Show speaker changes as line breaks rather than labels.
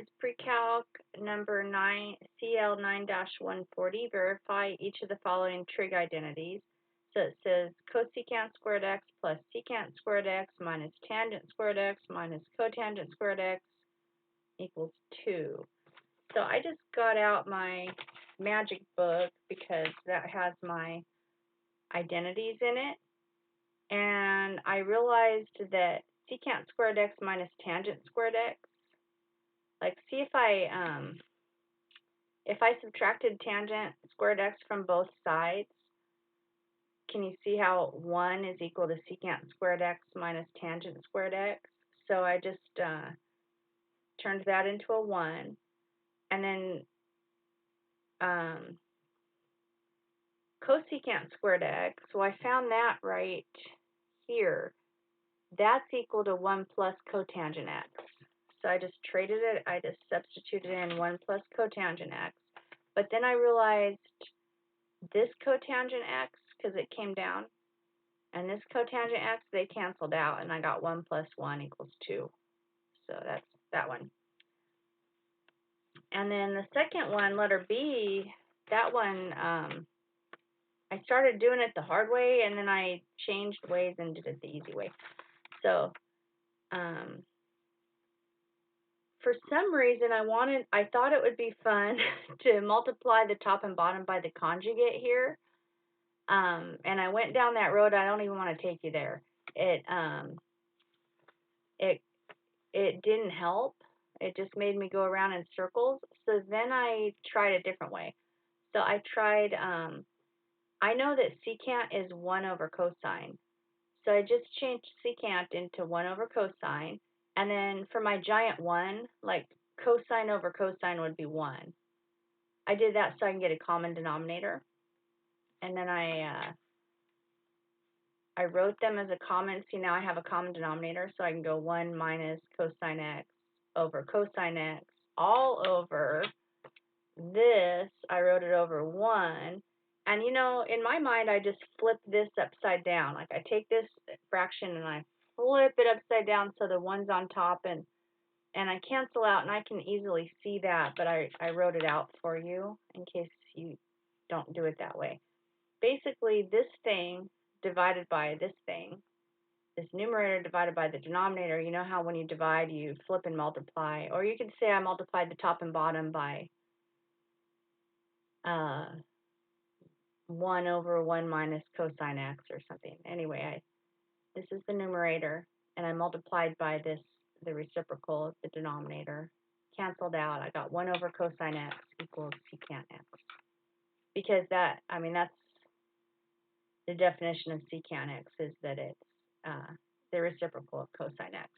is Precal number 9, CL 9-140. Verify each of the following trig identities. So it says cosecant squared x plus secant squared x minus tangent squared x minus cotangent squared x equals 2. So I just got out my magic book because that has my identities in it. And I realized that secant squared x minus tangent squared x, like, see if I subtracted tangent squared x from both sides, can you see how 1 is equal to secant squared x minus tangent squared x? So I just turned that into a 1. And then cosecant squared x, so I found that right here. That's equal to 1 plus cotangent x. So I just traded it, I just substituted in 1 plus cotangent x. But then I realized this cotangent x, because it came down, and this cotangent x, they canceled out, and I got 1 plus 1 equals 2. So that's that one. And then the second one, letter B, that one, I started doing it the hard way, and then I changed ways and did it the easy way. So, for some reason, I thought it would be fun to multiply the top and bottom by the conjugate here. And I went down that road. I don't even want to take you there. It didn't help. It just made me go around in circles. So then I tried a different way. So I tried, I know that secant is 1 over cosine. So I just changed secant into 1 over cosine. And then for my giant 1, like cosine over cosine would be 1. I did that so I can get a common denominator. And then I wrote them as a common. See, now I have a common denominator, so I can go 1 minus cosine x over cosine x all over this. I wrote it over 1. And, you know, in my mind, I just flip this upside down. Like, I take this fraction and I flip it upside down so the 1's on top, and I cancel out, and I can easily see that, but I wrote it out for you in case you don't do it that way. Basically, this thing divided by this thing, this numerator divided by the denominator, you know how when you divide, you flip and multiply, or you could say I multiplied the top and bottom by 1 over 1 minus cosine x or something. Anyway, this is the numerator, and I multiplied by this, the reciprocal of the denominator. Canceled out. I got 1 over cosine x equals secant x. Because that, I mean, that's the definition of secant x, is that it's the reciprocal of cosine x.